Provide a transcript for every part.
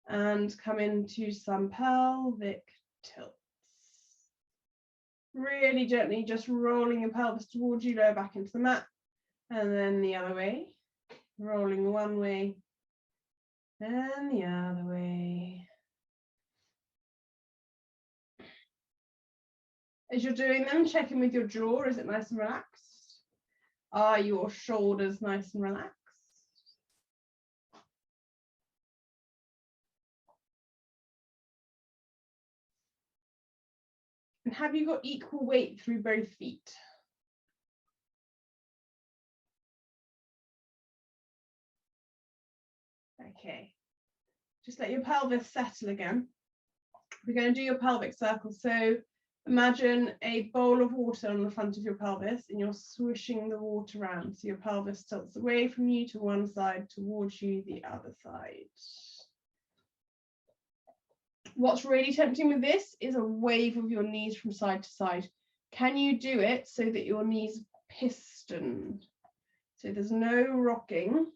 and come into some pelvic tilts. Really gently just rolling your pelvis towards you, lower back into the mat, and then the other way, rolling one way and the other way. As you're doing them, check in with your jaw. Is it nice and relaxed? Are your shoulders nice and relaxed? And have you got equal weight through both feet? Okay. Just let your pelvis settle again. We're going to do your pelvic circle. So imagine a bowl of water on the front of your pelvis and you're swishing the water around. So your pelvis tilts away from you to one side, towards you the other side. What's really tempting with this is a wave of your knees from side to side. Can you do it so that your knees piston? So there's no rocking.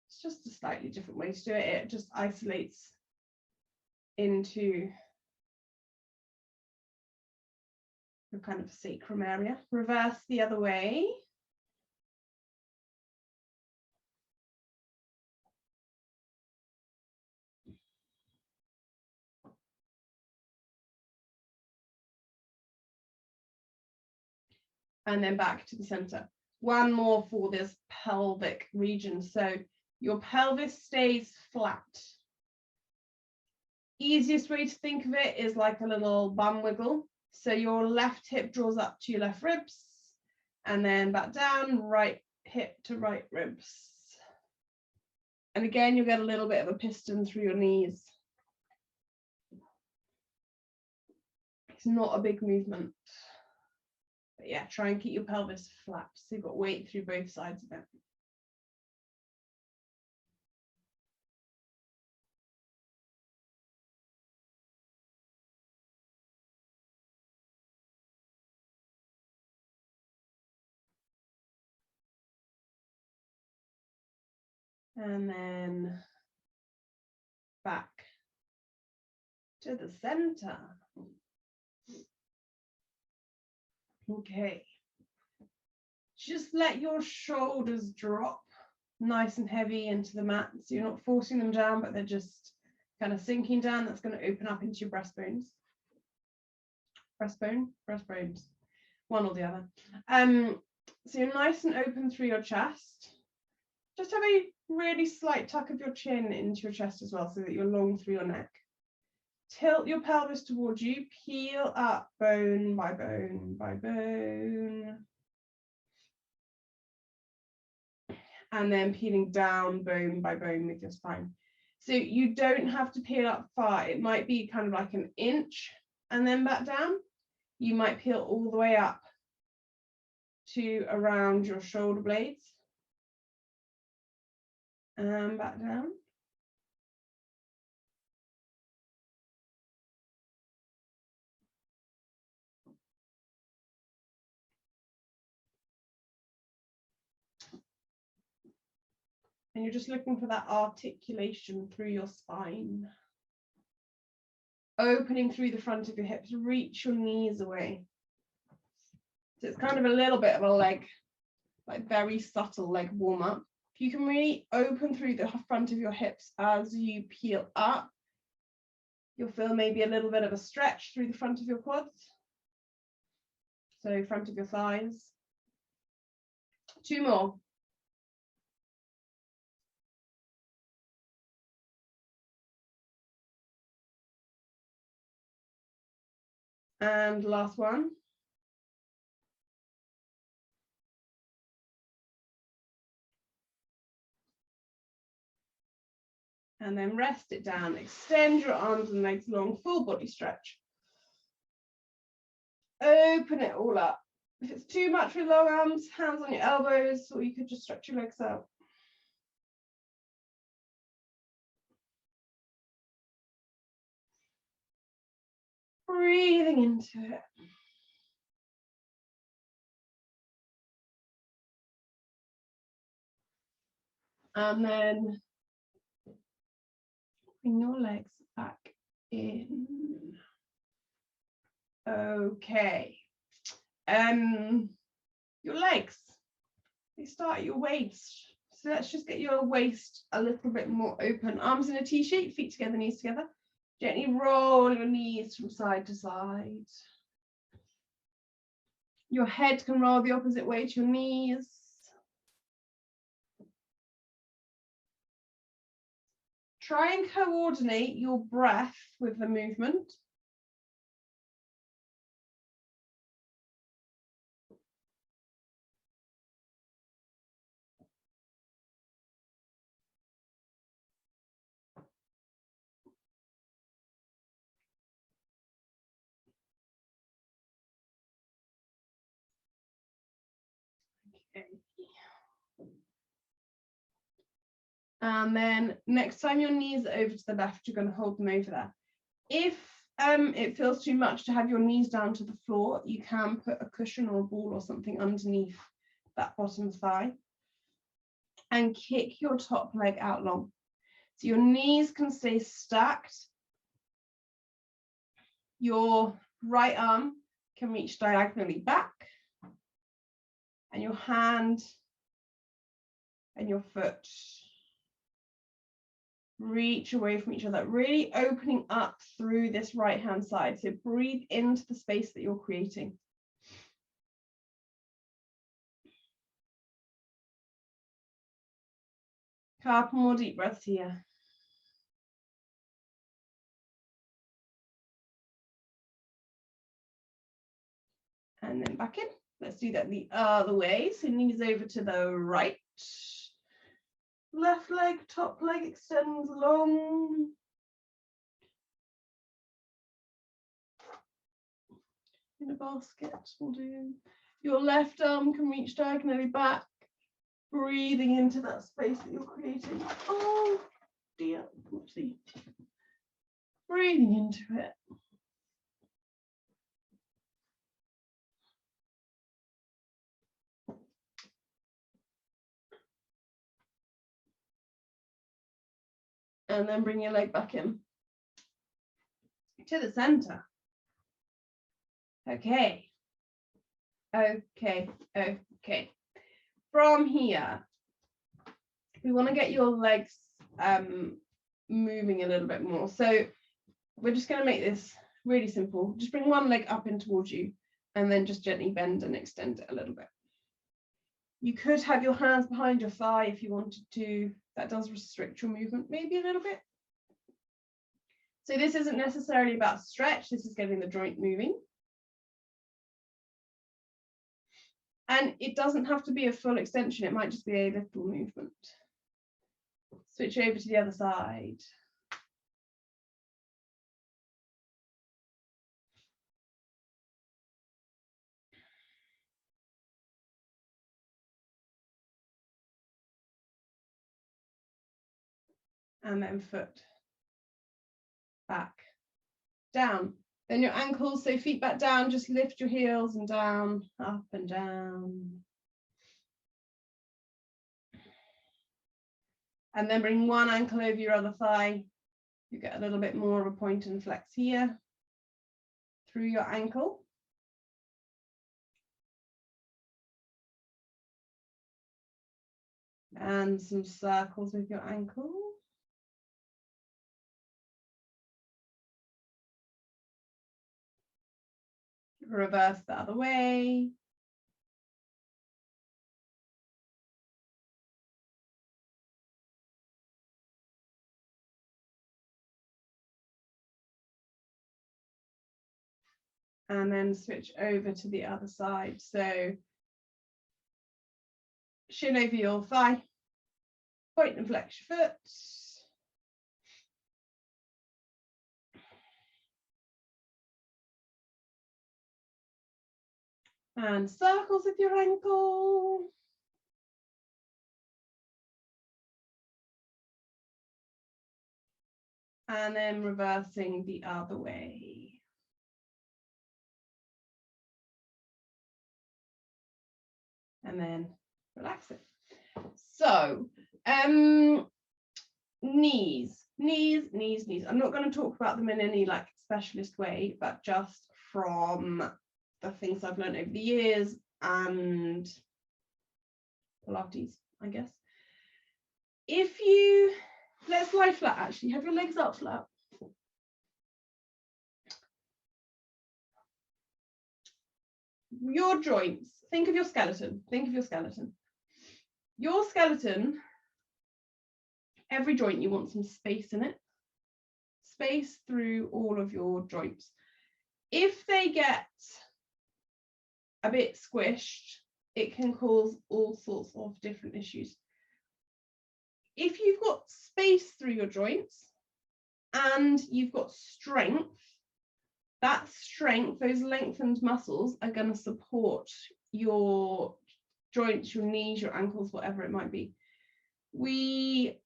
It's just a slightly different way to do it. It just isolates into the kind of sacrum area. Reverse the other way. And then back to the center. One more for this pelvic region. So your pelvis stays flat. Easiest way to think of it is like a little bum wiggle. So your left hip draws up to your left ribs and then back down, right hip to right ribs. And again, you'll get a little bit of a piston through your knees. It's not a big movement. But yeah, try and keep your pelvis flat so you've got weight through both sides of it. And then back to the center. Okay. Just let your shoulders drop nice and heavy into the mat. So you're not forcing them down, but they're just kind of sinking down. That's going to open up into your breastbones. Breastbones, one or the other. So you're nice and open through your chest. Just have a really slight tuck of your chin into your chest as well, so that you're long through your neck. Tilt your pelvis towards you, peel up bone by bone by bone. And then peeling down bone by bone with your spine. So you don't have to peel up far. It might be kind of like an inch and then back down. You might peel all the way up to around your shoulder blades. And back down. And you're just looking for that articulation through your spine. Opening through the front of your hips, reach your knees away. So it's kind of a little bit of a leg, like very subtle leg warm up. If you can really open through the front of your hips as you peel up, you'll feel maybe a little bit of a stretch through the front of your quads. So front of your thighs. 2 more. And last one. And then rest it down. Extend your arms and legs long, full body stretch. Open it all up. If it's too much with long arms, hands on your elbows, or you could just stretch your legs out. Breathing into it. And then bring your legs back in. Okay. Your legs, they start at your waist. So let's just get your waist a little bit more open. Arms in a T shape, feet together, knees together. Gently roll your knees from side to side. Your head can roll the opposite way to your knees. Try and coordinate your breath with the movement. Okay. And then next time your knees are over to the left, you're going to hold them over there. If it feels too much to have your knees down to the floor, you can put a cushion or a ball or something underneath that bottom thigh and kick your top leg out long. So your knees can stay stacked. Your right arm can reach diagonally back, and your hand and your foot reach away from each other, really opening up through this right hand side. So breathe into the space that you're creating. Couple more deep breaths here. And then back in. Let's do that the other way. So knees over to the right. Left leg, top leg extends long. In a basket will do. Your left arm can reach diagonally back, breathing into that space that you're creating. Oh dear, whoopsie. Breathing into it. And then bring your leg back in to the center. Okay. Okay. Okay. From here, we want to get your legs moving a little bit more. So we're just going to make this really simple. Just bring one leg up in towards you and then just gently bend and extend it a little bit. You could have your hands behind your thigh if you wanted to. That does restrict your movement maybe a little bit. So this isn't necessarily about stretch. This is getting the joint moving. And it doesn't have to be a full extension. It might just be a little movement. Switch over to the other side. And then foot back, down. Then your ankles, so feet back down, just lift your heels and down, up and down. And then bring one ankle over your other thigh. You get a little bit more of a point and flex here through your ankle. And some circles with your ankle. Reverse the other way. And then switch over to the other side. So shin over your thigh, point and flex your foot. And circles with your ankle. And then reversing the other way. And then relax it. So Knees. I'm not going to talk about them in any like specialist way, but just from the things I've learned over the years and Pilates, I guess. If you, let's lie flat actually, have your legs up flat. Your joints, think of your skeleton, Your skeleton, every joint you want some space in it. Space through all of your joints. If they get a bit squished, it can cause all sorts of different issues. If you've got space through your joints and you've got strength, that strength, those lengthened muscles are going to support your joints, your knees, your ankles, whatever it might be. We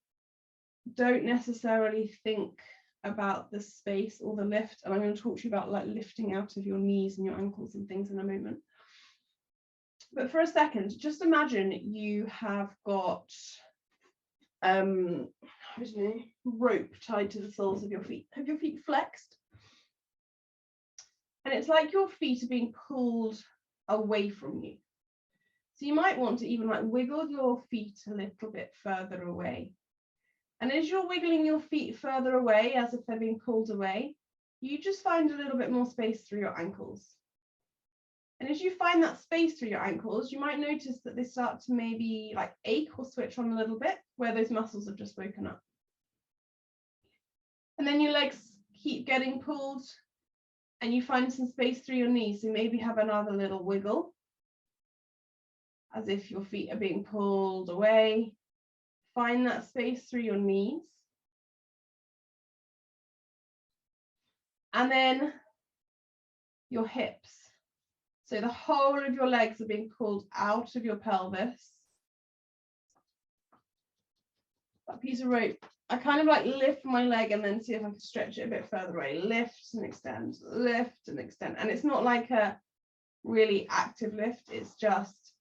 don't necessarily think about the space or the lift, and I'm going to talk to you about like lifting out of your knees and your ankles and things in a moment. But for a second, just imagine you have got I don't know, rope tied to the soles of your feet. Have your feet flexed? And it's like your feet are being pulled away from you. So you might want to even like wiggle your feet a little bit further away. And as you're wiggling your feet further away, as if they're being pulled away, you just find a little bit more space through your ankles. And as you find that space through your ankles, you might notice that they start to maybe like ache or switch on a little bit where those muscles have just woken up. And then your legs keep getting pulled and you find some space through your knees. So maybe have another little wiggle as if your feet are being pulled away. Find that space through your knees. And then your hips. So the whole of your legs are being pulled out of your pelvis. That piece of rope, I kind of like lift my leg and then see if I can stretch it a bit further away. Lift and extend, lift and extend. And it's not like a really active lift. It's just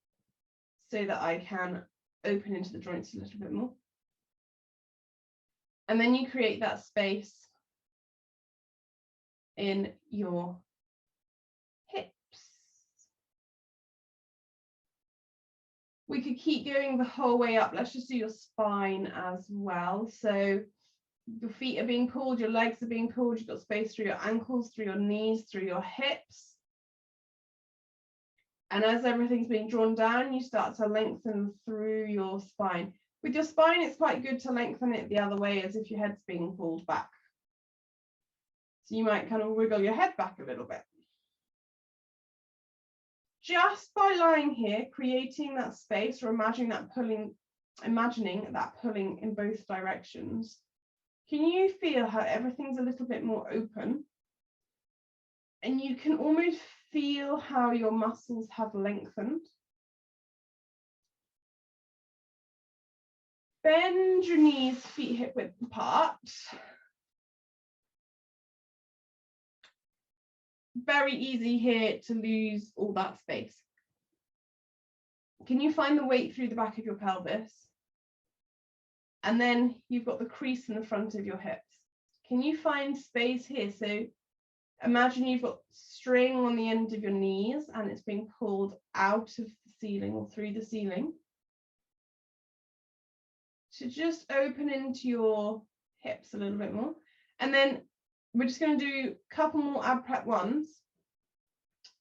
so that I can open into the joints a little bit more. And then you create that space in your hips. We could keep going the whole way up. Let's just do your spine as well. So your feet are being pulled, your legs are being pulled, you've got space through your ankles, through your knees, through your hips. And as everything's being drawn down, you start to lengthen through your spine. With your spine, it's quite good to lengthen it the other way, as if your head's being pulled back. So you might kind of wiggle your head back a little bit. Just by lying here, creating that space, or imagining that pulling in both directions, can you feel how everything's a little bit more open? And you can almost feel how your muscles have lengthened. Bend your knees, feet hip width apart. Very easy here to lose all that space. Can you find the weight through the back of your pelvis? And then you've got the crease in the front of your hips. Can you find space here? So imagine you've got string on the end of your knees and it's being pulled out of the ceiling or through the ceiling. So just open into your hips a little bit more. And then we're just going to do a couple more ab prep ones.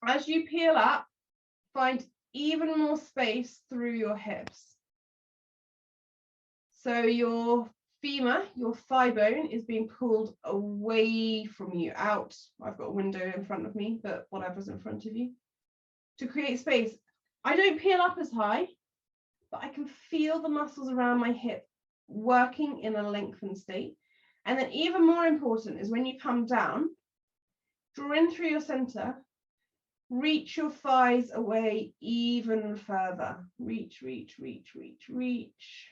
As you peel up, find even more space through your hips. So your femur, your thigh bone, is being pulled away from you, out. I've got a window in front of me, but whatever's in front of you. To create space, I don't peel up as high, but I can feel the muscles around my hip working in a lengthened state. And then even more important is when you come down, draw in through your center, reach your thighs away even further. Reach, reach, reach, reach, reach.